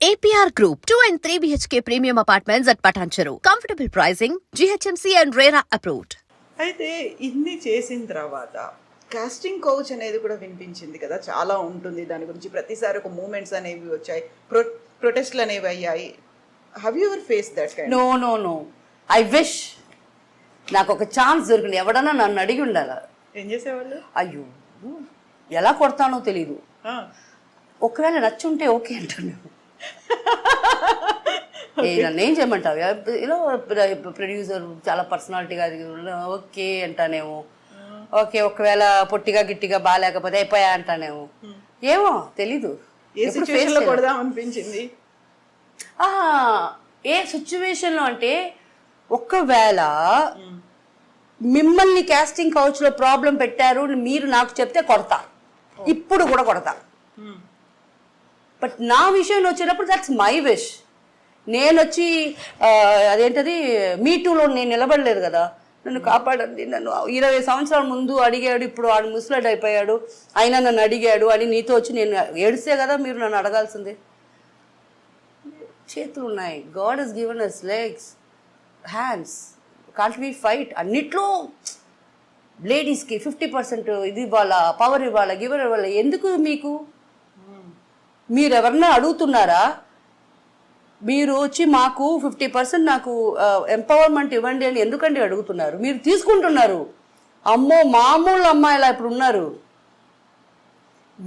APR Group, 2 and 3 BHK premium apartments at Patancheru. Comfortable pricing, GHMC and RERA approved. అయితే ఇన్ని చేసిన తర్వాత casting couch అనేది కూడా వినిపించింది కదా, చాలా ఉంటుంది దాని గురించి. ప్రతిసారి ఒక మూమెంట్స్ అనేవి వచ్చాయి, ప్రొటెస్ట్లు అనేవి అయ్యాయి. Have you ever face that kind? No I wish నాకు ఒక ఛాన్స్ దొరికింది. ఎవడన్నా నన్ను అడిగి ఉండాలి. ఏం చేసేవాళ్ళు? అయ్యో ఎలా కొడతానో తెలీదు. ఒకవేళ నచ్చుంటే ఓకే అంటాను. నన్ను ఏం చేయమంటావు? ప్రొడ్యూసర్ చాలా పర్సనాలిటీగా ఓకే అంటానేమో. ఓకే ఒకవేళ పొట్టిగా గిట్టిగా బాగాలేకపోతే అయిపోయా అంటానేమో. ఏమో తెలీదు. అనిపించింది ఏ సిచ్యువేషన్లో అంటే, ఒకవేళ మిమ్మల్ని కాస్టింగ్ కౌచ్ లో ప్రాబ్లం పెట్టారు మీరు నాకు చెప్తే కొడతా, ఇప్పుడు కూడా కొడతా. బట్ నా విషయంలో వచ్చేటప్పుడు దట్స్ మై విష్. నేను వచ్చి అదేంటది మీటూలో నేను నిలబడలేదు కదా, నన్ను కాపాడండి, నన్ను 20 సంవత్సరాల ముందు అడిగాడు, ఇప్పుడు వాడు ముసలాడు అయిపోయాడు, అయినా నన్ను అడిగాడు అని నీతో వచ్చి నేను ఏడిస్తే కదా మీరు నన్ను అడగాల్సిందే. చేతులు ఉన్నాయి, God has given us legs, hands, can't we fight. అన్నిట్లో లేడీస్కి 50% ఇది ఇవ్వాలా, పవర్ ఇవ్వాలా, గివర్ ఇవ్వాలా. ఎందుకు మీకు? మీరు ఎవరన్నా అడుగుతున్నారా? మీరు వచ్చి మాకు 50% నాకు ఎంపవర్మెంట్ ఇవ్వండి అని ఎందుకండి అడుగుతున్నారు? మీరు తీసుకుంటున్నారు. అమ్మో మామూలు అమ్మాయిలా ఇప్పుడు ఉన్నారు,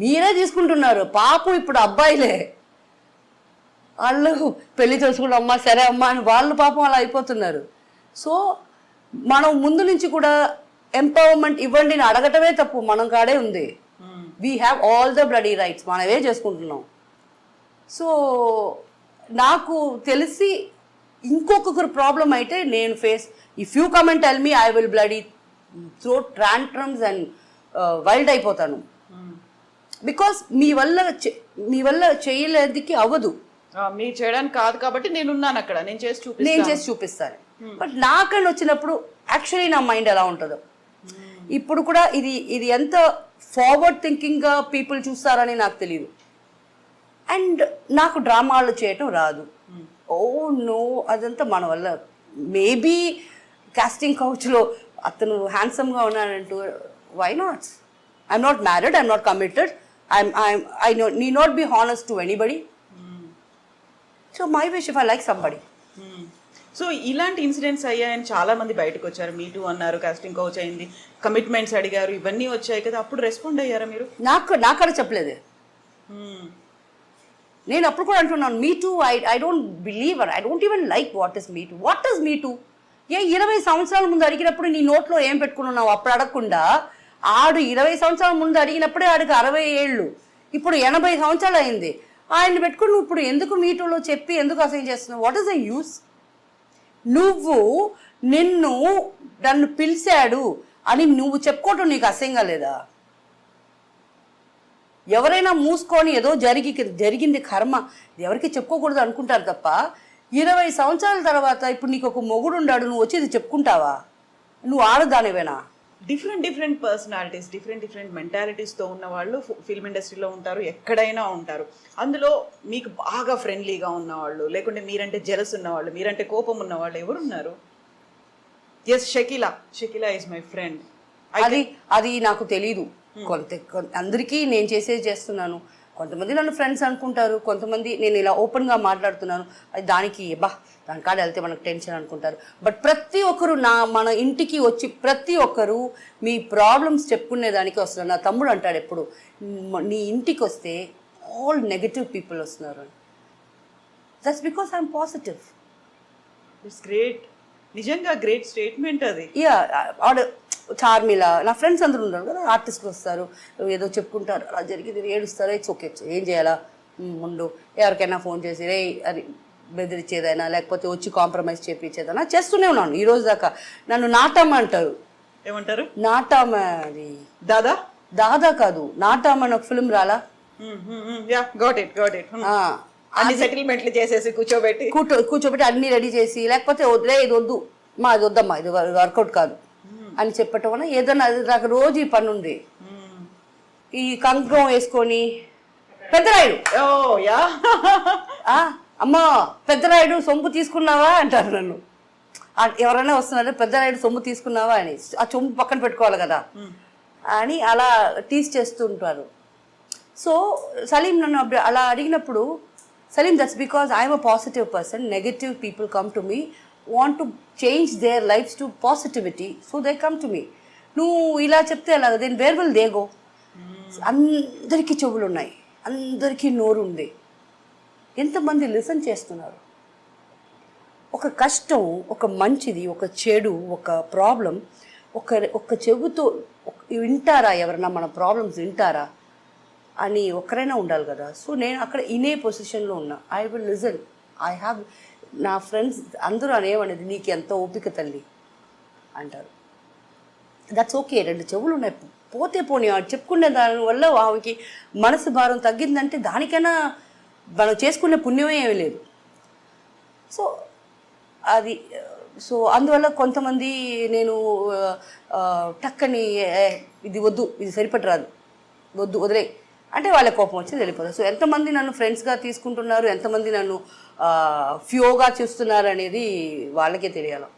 మీరే తీసుకుంటున్నారు. పాపం ఇప్పుడు అబ్బాయిలే, వాళ్ళు పెళ్లి చేసుకుంటే అమ్మా సరే అమ్మా అని వాళ్ళు పాపం అలా అయిపోతున్నారు. సో మనం ముందు నుంచి కూడా ఎంపవర్మెంట్ ఇవ్వండి అని అడగటమే తప్పు, మనం కాడే ఉంది. We have all the bloody rights, మనమే చేసుకుంటున్నాం. సో నాకు తెలిసి ఇంకొకరు ప్రాబ్లం అయితే నేను face, if you come and tell me, I will bloody throw tantrums and wild అయిపోతాను. బికాస్ మీ వల్ల చేయలేదికి అవ్వదు. మీరు చేయడానికి కాదు కాబట్టి నేనున్నాను అక్కడ, నేను చేసి చూపిస్తాను. బట్ నాకని వచ్చినప్పుడు యాక్చువల్లీ నా మైండ్ ఎలా ఉంటుందో. ఇప్పుడు కూడా ఇది ఎంత ఫార్వర్డ్ థింకింగ్గా పీపుల్ చూస్తారని నాకు తెలియదు. అండ్ నాకు డ్రామాలు చేయటం రాదు. ఓ నో, అదంతా మన వల్ల. మేబీ కాస్టింగ్ కౌచ్లో అతను హ్యాండ్సమ్గా ఉన్నాడంటూ, why not? I'm not married, I'm not committed, I need not be honest to anybody. So my wish if I like somebody. So ఇలాంటి ఇన్సిడెంట్స్ అయ్యాయని చాలా మంది బయటకు వచ్చారు. మీ టూ అన్నారు, కాస్టింగ్ కౌచ్ అయింది, కమిట్మెంట్స్ అడిగారు, ఇవన్నీ వచ్చాయి కదా, అప్పుడు రెస్పాండ్ అయ్యారా మీరు? నాకడ చెప్పలేదు. నేను అప్పుడు కూడా అంటున్నాను, me too I don't believe, I don't even like what is me too. What is me too? 20 సంవత్సరాల ముందు అడిగినప్పుడు నీ నోట్లో ఏం పెట్టుకున్నావు? అప్పుడు అడగకుండా ఆడు 20 సంవత్సరాల ముందు అడిగినప్పుడే ఆడికి 60 ఏళ్ళు, ఇప్పుడు 80 సంవత్సరాలు అయింది. ఆయన్ని పెట్టుకుని నువ్వు ఇప్పుడు ఎందుకు మీ టూలో చెప్పి ఎందుకు అసహ్యం చేస్తున్నావు? What is the use? నువ్వు నన్ను పిలిచాడు అని నువ్వు చెప్పుకోవటం నీకు అసహ్యంగా లేదా? ఎవరైనా మూసుకొని ఏదో జరిగింది కర్మ, ఎవరికి చెప్పుకోకూడదు అనుకుంటారు తప్ప, 20 సంవత్సరాల తర్వాత ఇప్పుడు నీకు ఒక మొగుడు ఉన్నాడు, నువ్వు వచ్చి ఇది చెప్పుకుంటావా? నువ్వు ఆడదానివేనా? డిఫరెంట్ పర్సనాలిటీస్, డిఫరెంట్ మెంటాలిటీస్తో ఉన్న వాళ్ళు ఫిల్మ్ ఇండస్ట్రీలో ఉంటారు, ఎక్కడైనా ఉంటారు. అందులో మీకు బాగా ఫ్రెండ్లీగా ఉన్నవాళ్ళు, లేకుంటే మీరంటే జెలస్ ఉన్నవాళ్ళు, మీరంటే కోపం ఉన్నవాళ్ళు ఎవరున్నారు? Yes, Shakeela is my friend. అది నాకు తెలీదు. అందరికీ నేను చేస్తున్నాను. కొంతమంది నన్ను ఫ్రెండ్స్ అనుకుంటారు, కొంతమంది నేను ఇలా ఓపెన్గా మాట్లాడుతున్నాను దానికి దానికాడ వెళ్తే మనకు టెన్షన్ అనుకుంటారు. బట్ ప్రతి ఒక్కరు మన ఇంటికి వచ్చి ప్రతి ఒక్కరు మీ ప్రాబ్లమ్స్ చెప్పుకునేదానికి వస్తున్నారు. నా తమ్ముడు అంటాడు ఎప్పుడు, నీ ఇంటికి వస్తే ఆల్ నెగటివ్ పీపుల్ వస్తున్నారు. That's because I'm positive. It's great, నిజంగా గ్రేట్ స్టేట్మెంట్ అది. చార్మిల, నా ఫ్రెండ్స్ అందరూ ఉన్నారు కదా, ఆర్టిస్టులు వస్తారు, ఏదో చెప్పుకుంటారు, అలా జరిగింది, ఏడుస్తారు. ఇట్స్ ఓకే, ఏం చేయాలా ముందు ఎవరికైనా ఫోన్ చేసి రే అది బెదిరించేదైనా లేకపోతే వచ్చి కాంప్రమైజ్ చేయించేదైనా చేస్తూనే ఉన్నాను ఈ రోజు దాకా. నన్ను నాటమ్మ అంటారు. ఏమంటారు? నాటమ్మ. అది దాదా కాదు, నాటమ్మ అని ఒక ఫిల్మ్ రాలా? అన్ని సెటిల్మెంట్లు చేసేసి కూర్చోబెట్టి అన్ని రెడీ చేసి, లేకపోతే వదిలే ఇది వద్దు మా, ఇది వద్దమ్మా, ఇది వర్కౌట్ కాదు అని చెప్పటం వల్ల ఏదన్నా, అది నాకు రోజు ఈ పని ఉంది. ఈ కంకణం వేసుకొని పెద్దరాయుడు ఓ యా అమ్మా పెద్దరాయుడు సొంపు తీసుకున్నావా అంటారు నన్ను. ఎవరైనా వస్తున్నారంటే పెద్దరాయుడు సొమ్ము తీసుకున్నావా అని, ఆ సొమ్ము పక్కన పెట్టుకోవాలి కదా అని అలా టీస్ చేస్తూ ఉంటారు. సో సలీం నన్ను అలా అడిగినప్పుడు, Salim that's because I'm a positive person. Negative people come to me, want to change their lives to positivity, so they come to me. నువ్వు ఇలా చెప్తే అలాగ then where will they go? అందరికీ చెవులు ఉన్నాయి, అందరికీ నోరు ఉంది, ఎంతమంది లిసన్ చేస్తున్నారు? ఒక కష్టం, ఒక మంచిది, ఒక చెడు, ఒక ప్రాబ్లం ఒక చెవుతో వింటారా? ఎవరైనా మన ప్రాబ్లమ్స్ వింటారా అని ఒక్కరైనా ఉండాలి కదా. సో నేను అక్కడ ఇనే పొజిషన్లో ఉన్నా. I will listen. I have నా ఫ్రెండ్స్ అందరూ అనేవనేది, నీకు ఎంత ఓపిక తల్లి అంటారు. That's okay. 2 చెవులు ఉన్నాయి, పోతే పోనీ. చెప్పుకునే దానివల్ల ఆమెకి మనసు భారం తగ్గిందంటే దానికైనా మనం చేసుకునే పుణ్యమే ఏమీ లేదు. సో అది సో అందువల్ల కొంతమంది నేను టక్కని ఇది వద్దు, ఇది సరిపట్టరాదు, వద్దు వదిలే అంటే వాళ్ళ కోపం వచ్చి వెళ్ళిపోతారు. సో ఎంతమంది నన్ను ఫ్రెండ్స్గా తీసుకుంటున్నారు, ఎంతమంది నన్ను ఫ్యూగా చూస్తున్నారు అనేది వాళ్ళకే తెలియాలి.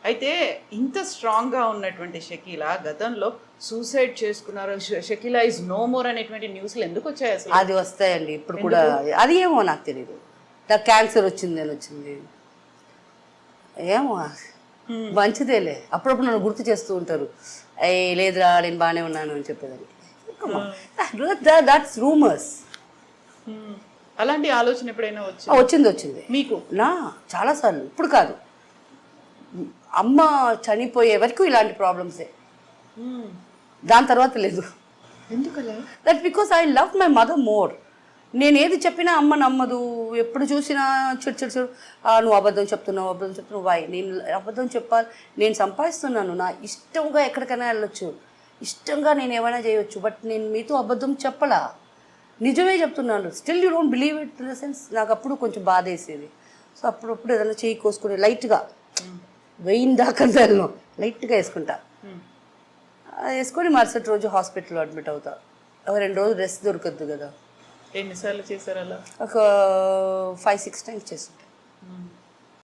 అయితే ఇంత స్ట్రాంగ్గా ఉన్నటువంటి షకీలా గతంలో సూసైడ్ చేసుకున్నారు, షకీలా ఇస్ నో మోర్ అనేటువంటి న్యూస్లు ఎందుకు వచ్చాయి అసలు? అది వస్తాయండి ఇప్పుడు కూడా. అది ఏమో నాకు తెలియదు. నాకు క్యాన్సర్ వచ్చింది అని వచ్చింది ఏమో, మంచిదేలే. అప్పుడప్పుడు నన్ను గుర్తు చేస్తూ ఉంటారు, లేదురా నేను బాగానే ఉన్నాను అని చెప్పేదాన్ని. That's rumours. అలాంటి ఆలోచన ఎప్పుడైనా వచ్చింది మీకు? నా చాలాసార్లు. ఇప్పుడు కాదు, అమ్మ చనిపోయే వరకు ఇలాంటి ప్రాబ్లమ్సే. దాని తర్వాత లేదు. ఎందుకలా? That because I love my mother more. నేను ఏది చెప్పినా అమ్మ నమ్మదు. ఎప్పుడు చూసినా చిడు నువ్వు అబద్ధం చెప్తున్నావు వై? నేను అబద్ధం చెప్పాలి? నేను సంపాదిస్తున్నాను, నా ఇష్టంగా ఎక్కడికైనా వెళ్ళొచ్చు, ఇష్టంగా నేను ఏమైనా చేయవచ్చు, బట్ నేను మీతో అబద్ధం చెప్పలా, నిజమే చెప్తున్నాను. Still you don't believe it. In the sense నాకు అప్పుడు కొంచెం బాధ వేసేది. సో అప్పుడప్పుడు ఏదైనా చేయి కోసుకుని లైట్గా వెయిన్ దాకా వెళ్ళను, లైట్గా వేసుకుంటా. వేసుకొని మరుసటి రోజు హాస్పిటల్లో అడ్మిట్ అవుతా. 2 రోజులు రెస్ట్ దొరకద్దు కదా. ఎన్నిసార్లు చేశారు అలా? ఒక 5-6 టైమ్స్ చేస్తాను.